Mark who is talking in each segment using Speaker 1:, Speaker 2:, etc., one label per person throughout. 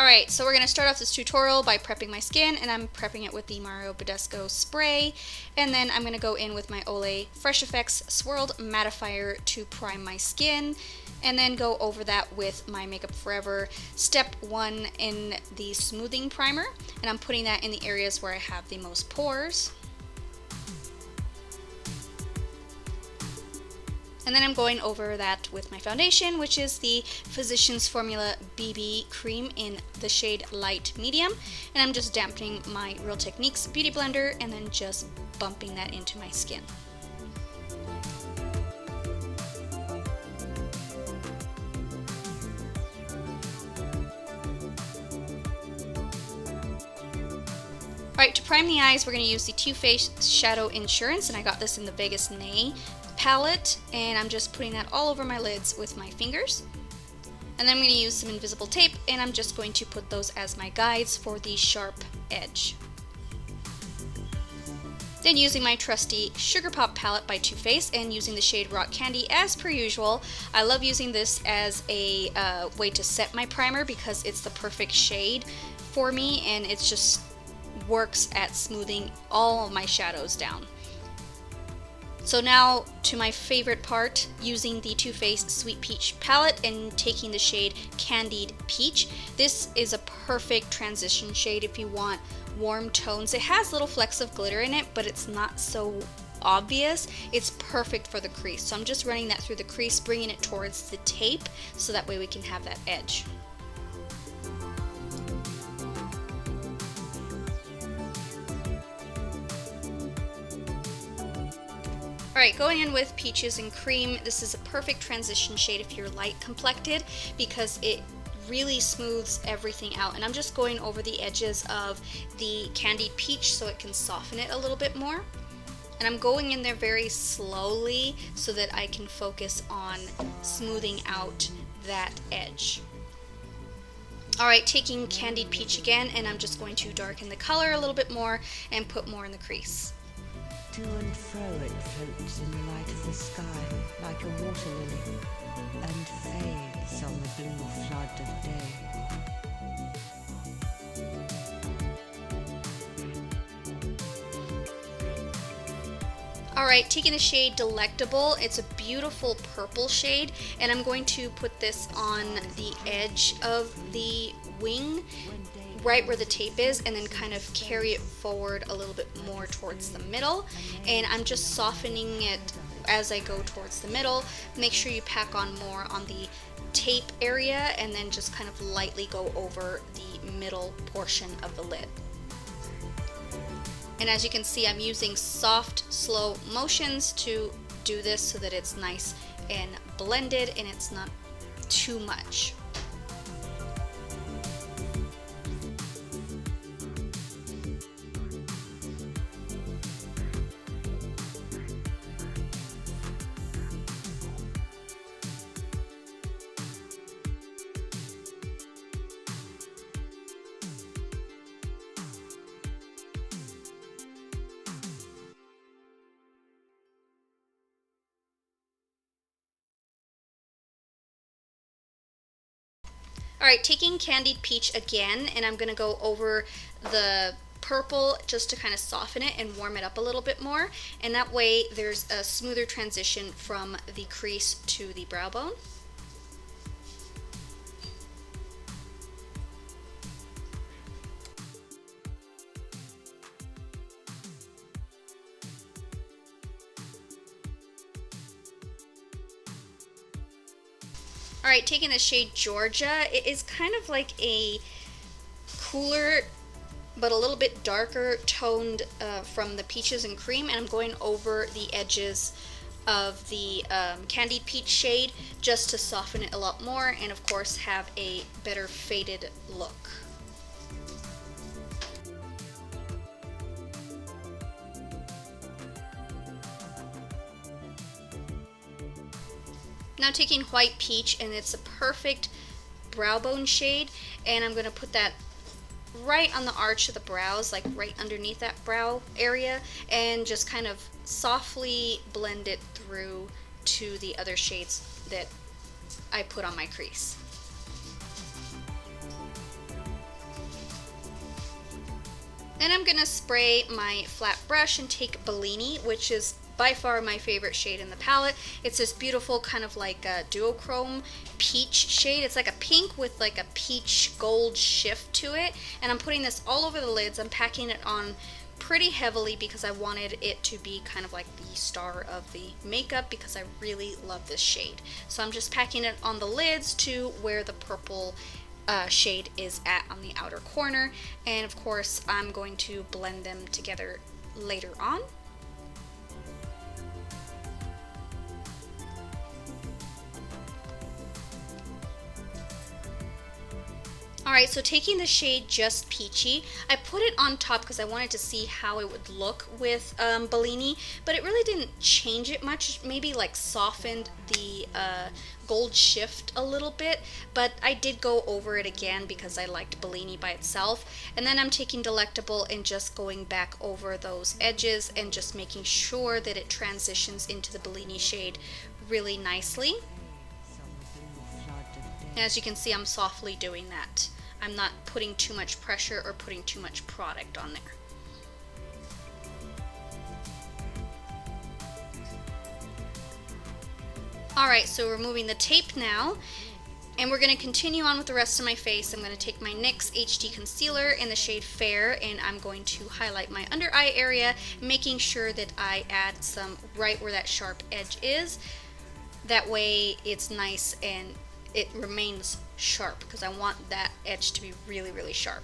Speaker 1: Alright, so we're going to start off this tutorial by prepping my skin, and I'm prepping it with the Badescu spray, and then I'm going to go in with my Olay Fresh Effects Swirled Mattifier to prime my skin, and then go over that with my Makeup Forever Step 1 in the smoothing primer, and I'm putting that in the areas where I have the most pores. And then I'm going over that with my foundation, which is the Physicians Formula BB Cream in the shade Light Medium. And I'm just dampening my Real Techniques Beauty Blender and then just bumping that into my skin. Alright, to prime the eyes, we're going to use the Too Faced Shadow Insurance, and I got this in the Vegas Nay palette, and I'm just putting that all over my lids with my fingers. And then I'm going to use some invisible tape, and I'm just going to put those as my guides for the sharp edge. Then using my trusty Sugar Pop palette by Too Faced and using the shade Rock Candy as per usual. I love using this as a way to set my primer because it's the perfect shade for me, and it just works at smoothing all of my shadows down. So now to my favorite part, using the Too Faced Sweet Peach palette and taking the shade Candied Peach. This is a perfect transition shade if you want warm tones. It has little flecks of glitter in it, but it's not so obvious. It's perfect for the crease. So I'm just running that through the crease, bringing it towards the tape, so that way we can have that edge. Alright, going in with Peaches and Cream. This is a perfect transition shade if you're light complected because it really smooths everything out. And I'm just going over the edges of the Candied Peach so it can soften it a little bit more. And I'm going in there very slowly so that I can focus on smoothing out that edge. Alright, taking Candied Peach again, and I'm just going to darken the color a little bit more and put more in the crease.
Speaker 2: To and fro it floats in the light of the sky like a water lily, and fades on the blue flood of day.
Speaker 1: Alright, taking the shade Delectable, it's a beautiful purple shade, and I'm going to put this on the edge of the wing, right where the tape is, and then kind of carry it forward a little bit more towards the middle. And I'm just softening it as I go towards the middle. Make sure you pack on more on the tape area, and then just kind of lightly go over the middle portion of the lid. And as you can see, I'm using soft, slow motions to do this so that it's nice and blended and it's not too much. Alright, taking Candied Peach again, and I'm going to go over the purple just to kind of soften it and warm it up a little bit more, and that way there's a smoother transition from the crease to the brow bone. Alright, taking the shade Georgia, it is kind of like a cooler but a little bit darker toned from the Peaches and Cream, and I'm going over the edges of the Candied Peach shade just to soften it a lot more and of course have a better faded look. Now taking White Peach, and it's a perfect brow bone shade, and I'm going to put that right on the arch of the brows, like right underneath that brow area, and just kind of softly blend it through to the other shades that I put on my crease. Then I'm gonna spray my flat brush and take Bellini, which is by far my favorite shade in the palette. It's this beautiful kind of like a duochrome peach shade. It's like a pink with like a peach gold shift to it. And I'm putting this all over the lids. I'm packing it on pretty heavily because I wanted it to be kind of like the star of the makeup because I really love this shade. So I'm just packing it on the lids to where the purple shade is at on the outer corner, and of course I'm going to blend them together later on. Alright, so taking the shade Just Peachy, I put it on top because I wanted to see how it would look with Bellini, but it really didn't change it much. Maybe like softened the gold shift a little bit, but I did go over it again because I liked Bellini by itself. And then I'm taking Delectable and just going back over those edges and just making sure that it transitions into the Bellini shade really nicely. And as you can see, I'm softly doing that. I'm not putting too much pressure or putting too much product on there. Alright, so we're removing the tape now, and we're going to continue on with the rest of my face. I'm going to take my NYX HD Concealer in the shade Fair, and I'm going to highlight my under eye area, making sure that I add some right where that sharp edge is. That way it's nice and it remains sharp because I want that edge to be really, really sharp.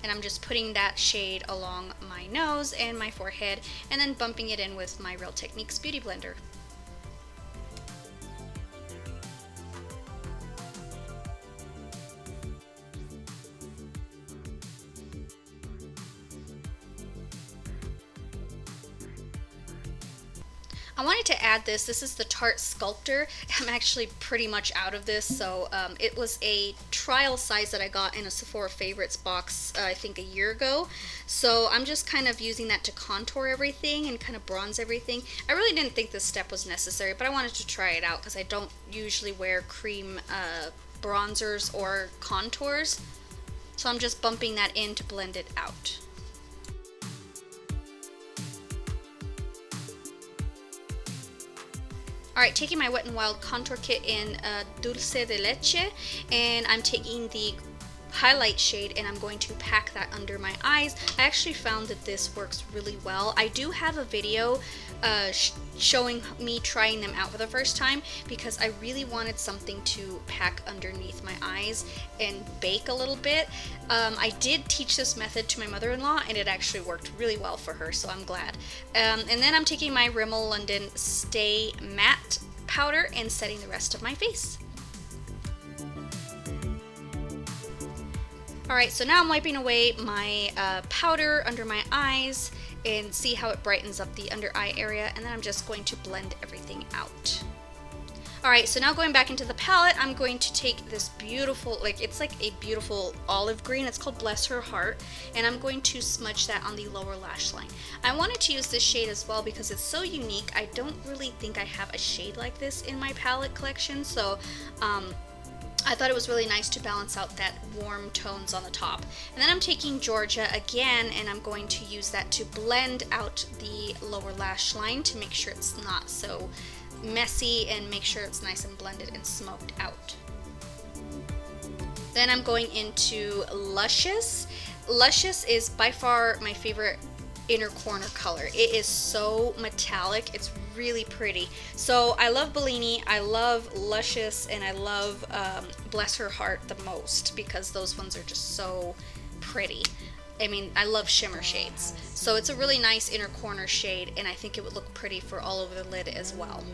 Speaker 1: And I'm just putting that shade along my nose and my forehead and then bumping it in with my Real Techniques Beauty Blender. I wanted to add this. This is the Tarte Sculptor. I'm actually pretty much out of this, so it was a trial size that I got in a Sephora Favorites box, I think a year ago. So I'm just kind of using that to contour everything and kind of bronze everything. I really didn't think this step was necessary, but I wanted to try it out because I don't usually wear cream bronzers or contours. So I'm just bumping that in to blend it out. Alright, taking my Wet n Wild contour kit in Dulce de Leche, and I'm taking the highlight shade and I'm going to pack that under my eyes. I actually found that this works really well. I do have a video showing me trying them out for the first time because I really wanted something to pack underneath my eyes and bake a little bit. I did teach this method to my mother-in-law and it actually worked really well for her, so I'm glad. And then I'm taking my Rimmel London Stay Matte powder and setting the rest of my face. Alright, so now I'm wiping away my powder under my eyes and see how it brightens up the under eye area, and then I'm just going to blend everything out. Alright, so now going back into the palette, I'm going to take this beautiful, it's like a beautiful olive green. It's called Bless Her Heart, and I'm going to smudge that on the lower lash line. I wanted to use this shade as well because it's so unique. I don't really think I have a shade like this in my palette collection, so I thought it was really nice to balance out that warm tones on the top. And then I'm taking Georgia again, and I'm going to use that to blend out the lower lash line to make sure it's not so messy and make sure it's nice and blended and smoked out. Then I'm going into Luscious. Luscious is by far my favorite inner corner color. It is so metallic. It's really pretty. So I love Bellini, I love Luscious, and I love Bless Her Heart the most because those ones are just so pretty. I mean, I love shimmer shades. So it's a really nice inner corner shade, and I think it would look pretty for all over the lid as well.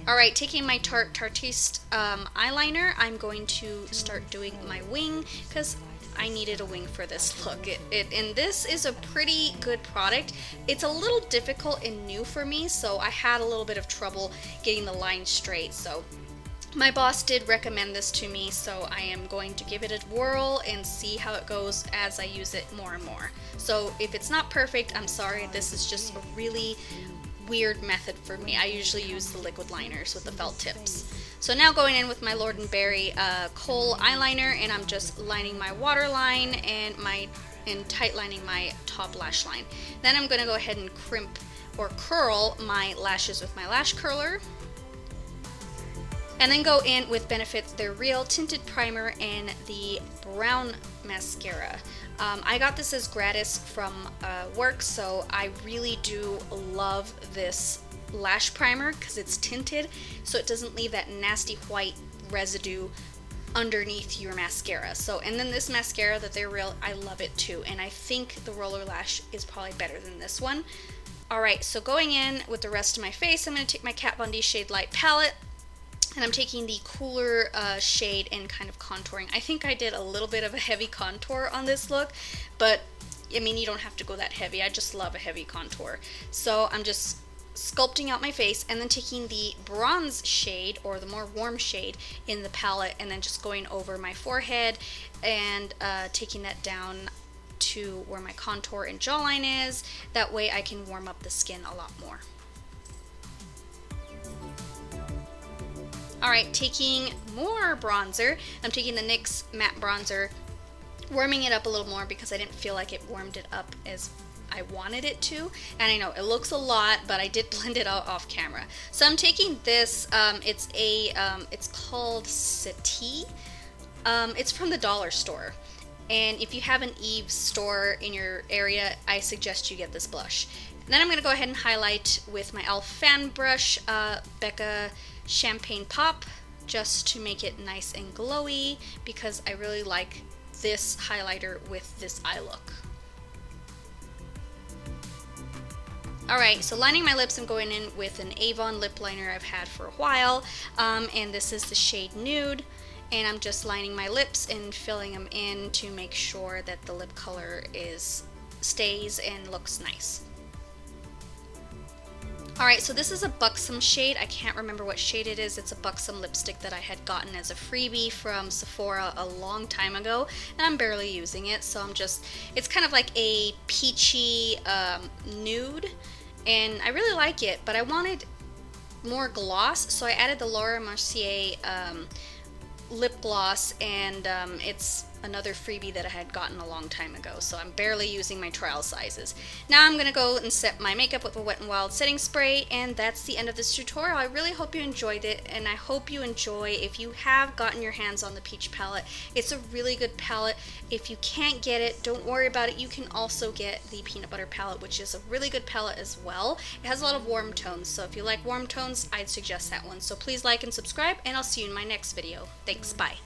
Speaker 1: Alright, taking my Tarteist eyeliner, I'm going to start doing my wing because I needed a wing for this look. And this is a pretty good product. It's a little difficult and new for me, so I had a little bit of trouble getting the line straight. So my boss did recommend this to me, so I am going to give it a whirl and see how it goes as I use it more and more. So if it's not perfect, I'm sorry. This is just a really weird method for me. I usually use the liquid liners with the felt tips. So now going in with my Lord & Berry kohl eyeliner, and I'm just lining my waterline and my and tight lining my top lash line. Then I'm going to go ahead and crimp or curl my lashes with my lash curler. And then go in with Benefit's They're Real Tinted Primer and the Brown Mascara. I got this as gratis from work, so I really do love this lash primer because it's tinted, so it doesn't leave that nasty white residue underneath your mascara. So, and then this mascara that They're Real, I love it too, and I think the Roller Lash is probably better than this one. Alright, so going in with the rest of my face, I'm going to take my Kat Von D Shade Light palette, and I'm taking the cooler shade and kind of contouring. I think I did a little bit of a heavy contour on this look, but I mean, you don't have to go that heavy. I just love a heavy contour. So I'm just sculpting out my face and then taking the bronze shade, or the more warm shade, in the palette, and then just going over my forehead and taking that down to where my contour and jawline is. That way I can warm up the skin a lot more. Alright, taking more bronzer. I'm taking the NYX matte bronzer, warming it up a little more because I didn't feel like it warmed it up as I wanted it to. And I know it looks a lot, but I did blend it out off camera. So I'm taking this, it's called Settee. It's from the dollar store. And if you have an Eve's store in your area, I suggest you get this blush. And then I'm going to go ahead and highlight with my e.l.f. fan brush, Becca Champagne Pop, just to make it nice and glowy, because I really like this highlighter with this eye look. Alright, so lining my lips, I'm going in with an Avon lip liner I've had for a while, and this is the shade Nude, and I'm just lining my lips and filling them in to make sure that the lip color stays and looks nice. Alright, so this is a Buxom shade. I can't remember what shade it is. It's a Buxom lipstick that I had gotten as a freebie from Sephora a long time ago, and I'm barely using it, so it's kind of like a peachy nude, and I really like it, but I wanted more gloss, so I added the Laura Mercier lip gloss, and it's another freebie that I had gotten a long time ago, so I'm barely using my trial sizes. Now I'm going to go and set my makeup with a Wet n Wild setting spray, and that's the end of this tutorial. I really hope you enjoyed it, and I hope you enjoy, if you have gotten your hands on the Peach palette, it's a really good palette. If you can't get it, don't worry about it. You can also get the Peanut Butter palette, which is a really good palette as well. It has a lot of warm tones, so if you like warm tones, I'd suggest that one. So please like and subscribe, and I'll see you in my next video. Thanks, bye.